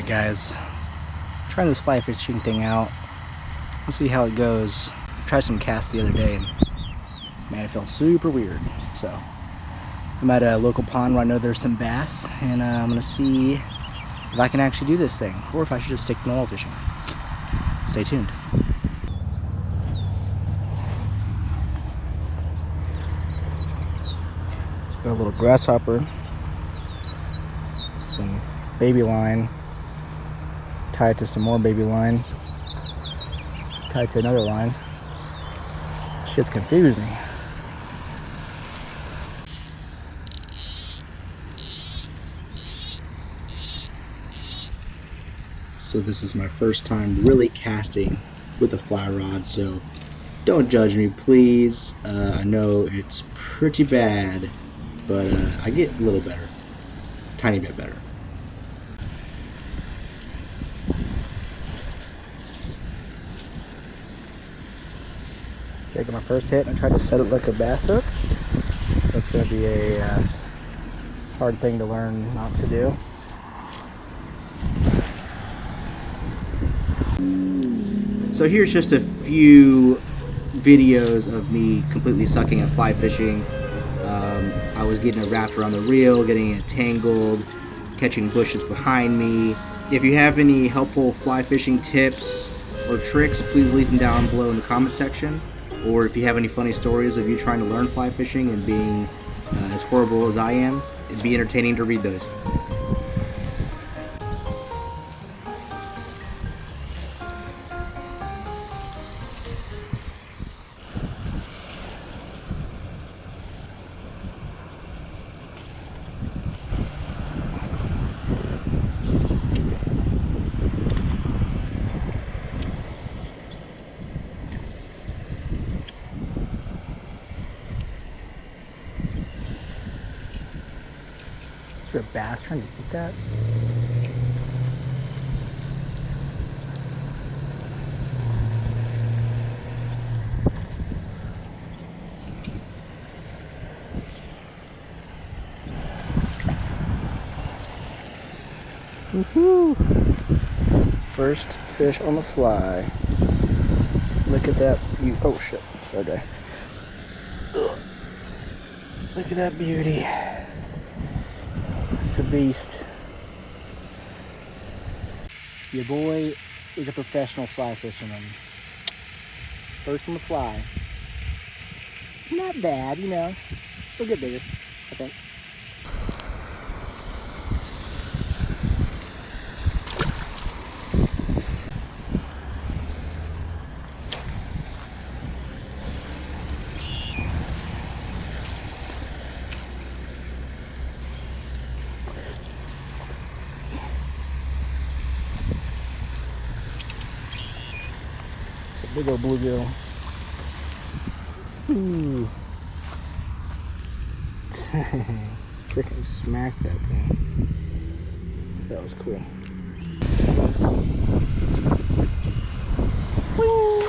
Alright guys, trying this fly fishing thing out. Let's see how it goes. I tried some casts the other day and man, it felt super weird. So I'm at a local pond where I know there's some bass, and I'm gonna see if I can actually do this thing or if I should just stick to normal fishing. Stay tuned. Just got a little grasshopper, some baby line, tied to some more baby line, tied to another line. Shit's confusing. So this is my first time really casting with a fly rod, so don't judge me, please. I know it's pretty bad, but I get a little better, tiny bit better. Okay, I got my first hit and I tried to set it like a bass hook. That's going to be a hard thing to learn not to do. So here's just a few videos of me completely sucking at fly fishing. I was getting it wrapped around the reel, getting it tangled, catching bushes behind me. If you have any helpful fly fishing tips or tricks, please leave them down below in the comment section. Or if you have any funny stories of you trying to learn fly fishing and being as horrible as I am, it'd be entertaining to read those. Is there a bass trying to eat that? Woohoo! First fish on the fly. Look at that. Oh shit. Okay. Ugh. Look at that beauty. It's a beast. Your boy is a professional fly fisherman. First on the fly. Not bad, you know. We'll get bigger, I think. Big old bluegill. Ooh. Freaking smacked that thing. That was cool. Whee!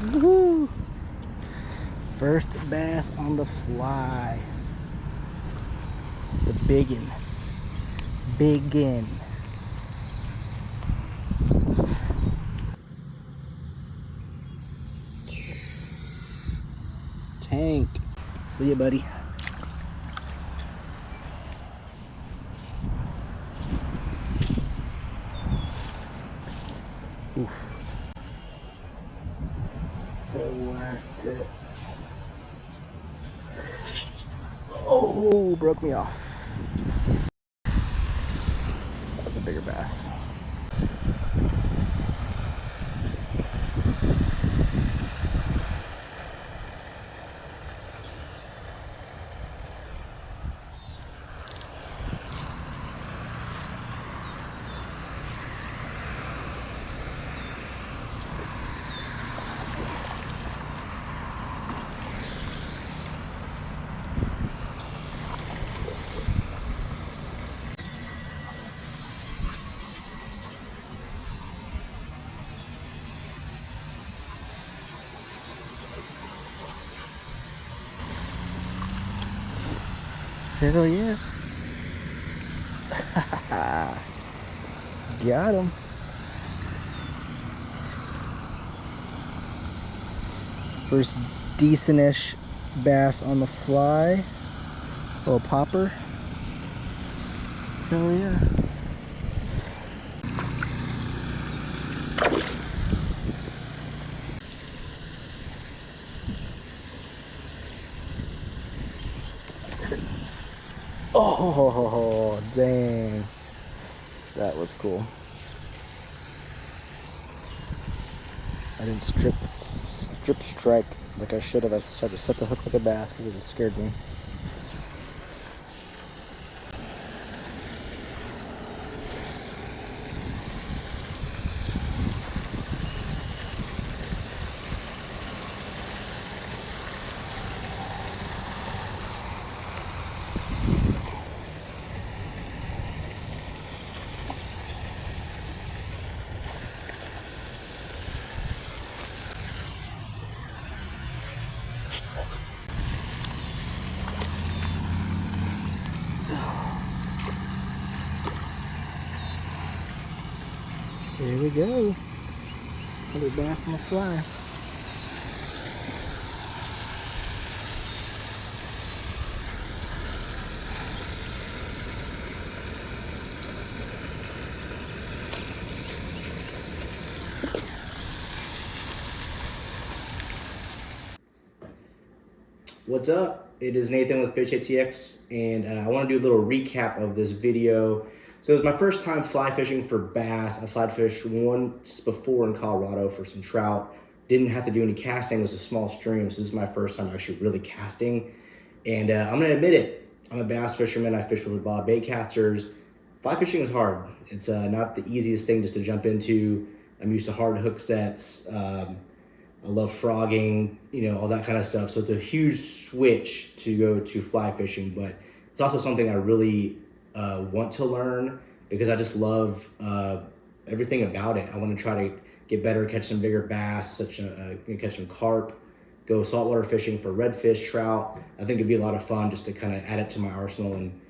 Woohoo! First bass on the fly. It's a biggin. Biggin. Tank. See ya, buddy. Whacked it. Oh, broke me off. That's a bigger bass. Hell yeah. Got him. First decent-ish bass on the fly. Little popper. Hell yeah. Oh, dang. That was cool. I didn't strip strike like I should have. I tried to set the hook like a bass because it just scared me. Here we go. Another bass on the fly. What's up? It is Nathan with Fish ATX, and I want to do a little recap of this video. So it was my first time fly fishing for bass. I fly fished once before in Colorado for some trout. Didn't have to do any casting. It was a small stream, so this is my first time actually really casting. And I'm gonna admit it, I'm a bass fisherman. I fish with Bob bait casters. Fly fishing is hard. It's not the easiest thing just to jump into. I'm used to hard hook sets. I love frogging, you know, all that kind of stuff. So it's a huge switch to go to fly fishing, but it's also something I really want to learn because I just love everything about it. I want to try to get better, catch some bigger bass, catch some carp, go saltwater fishing for redfish, trout. I think it'd be a lot of fun just to kind of add it to my arsenal. And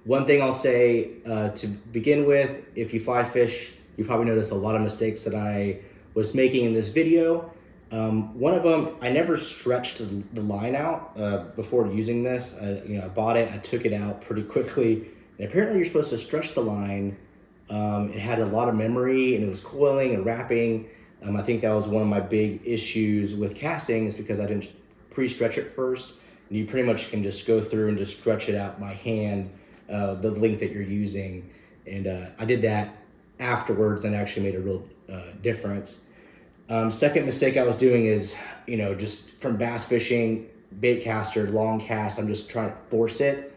one thing I'll say to begin with, if you fly fish, you probably noticed a lot of mistakes that I was making in this video. One of them, I never stretched the line out before using this. I bought it, I took it out pretty quickly, and apparently you're supposed to stretch the line. It had a lot of memory, and it was coiling and wrapping. I think that was one of my big issues with casting, is because I didn't pre-stretch it first. And you pretty much can just go through and just stretch it out by hand, the length that you're using. And I did that afterwards, and it actually made a real difference. Second mistake I was doing is, just from bass fishing, bait caster, long cast, I'm just trying to force it.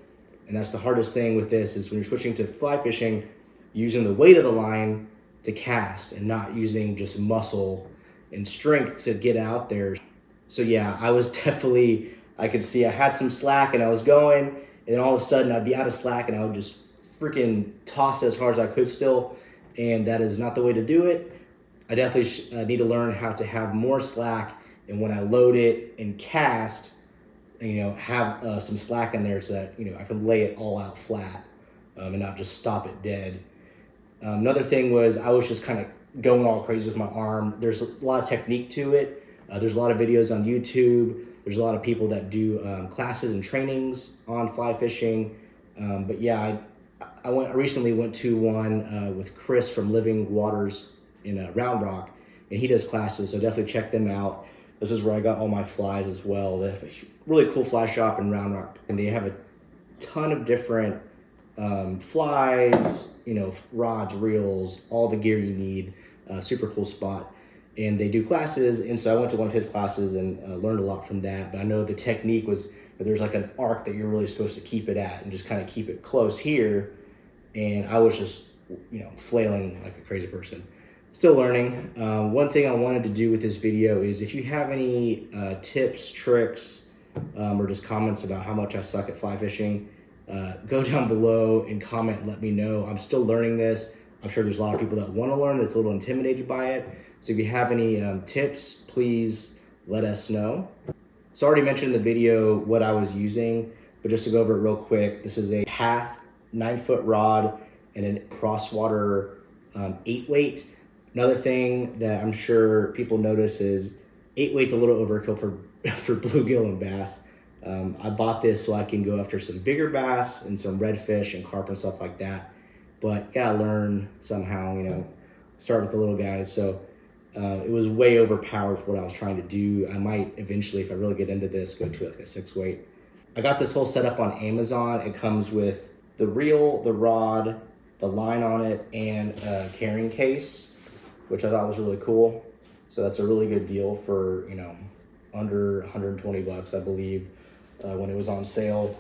And that's the hardest thing with this, is when you're switching to fly fishing, using the weight of the line to cast and not using just muscle and strength to get out there. So yeah, I was definitely, I could see I had some slack and I was going, and then all of a sudden I'd be out of slack and I would just freaking toss it as hard as I could still. And that is not the way to do it. I definitely need to learn how to have more slack, and when I load it and cast, have some slack in there so that I can lay it all out flat and not just stop it dead. Another thing was I was just kind of going all crazy with my arm. There's a lot of technique to it. There's a lot of videos on YouTube. There's a lot of people that do classes and trainings on fly fishing. But yeah, I recently went to one with Chris from Living Waters in Round Rock, and he does classes, so definitely check them out. This is where I got all my flies as well. They have a really cool fly shop in Round Rock, and they have a ton of different flies, you know, rods, reels, all the gear you need. Super cool spot. And they do classes, and so I went to one of his classes and learned a lot from that. But I know the technique was that there's like an arc that you're really supposed to keep it at and just kind of keep it close here. And I was just, you know, flailing like a crazy person. Still learning. One thing I wanted to do with this video is if you have any tips, tricks, or just comments about how much I suck at fly fishing, go down below and comment and let me know. I'm still learning this. I'm sure there's a lot of people that want to learn that's a little intimidated by it. So if you have any tips, please let us know. So I already mentioned in the video what I was using, but just to go over it real quick, this is a Path 9-foot rod and a crosswater 8-weight. Another thing that I'm sure people notice is 8-weight's a little overkill for bluegill and bass. I bought this so I can go after some bigger bass and some redfish and carp and stuff like that. But you gotta learn somehow, you know, start with the little guys. So it was way overpowered for what I was trying to do. I might eventually, if I really get into this, go to like a 6-weight. I got this whole setup on Amazon. It comes with the reel, the rod, the line on it, and a carrying case, which I thought was really cool. So that's a really good deal for, you know, under 120 bucks, I believe, when it was on sale.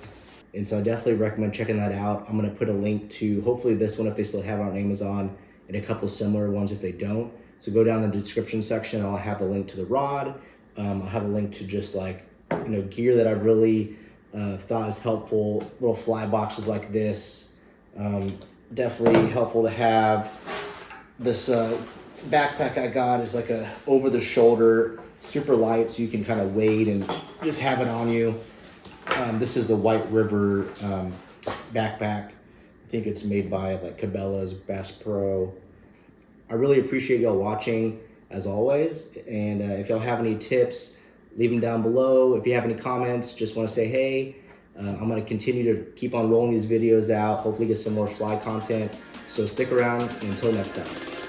And so I definitely recommend checking that out. I'm gonna put a link to hopefully this one if they still have it on Amazon, and a couple similar ones if they don't. So go down in the description section, I'll have the link to the rod. I'll have a link to just like, you know, gear that I really thought is helpful. Little fly boxes like this. Definitely helpful to have. This backpack I got is like a over the shoulder, super light, so you can kind of wade and just have it on you. This is the White River backpack. I think it's made by like Cabela's Bass Pro. I really appreciate y'all watching as always. And if y'all have any tips, leave them down below. If you have any comments, just want to say hey. I'm going to continue to keep on rolling these videos out, hopefully get some more fly content. So stick around, and until next time.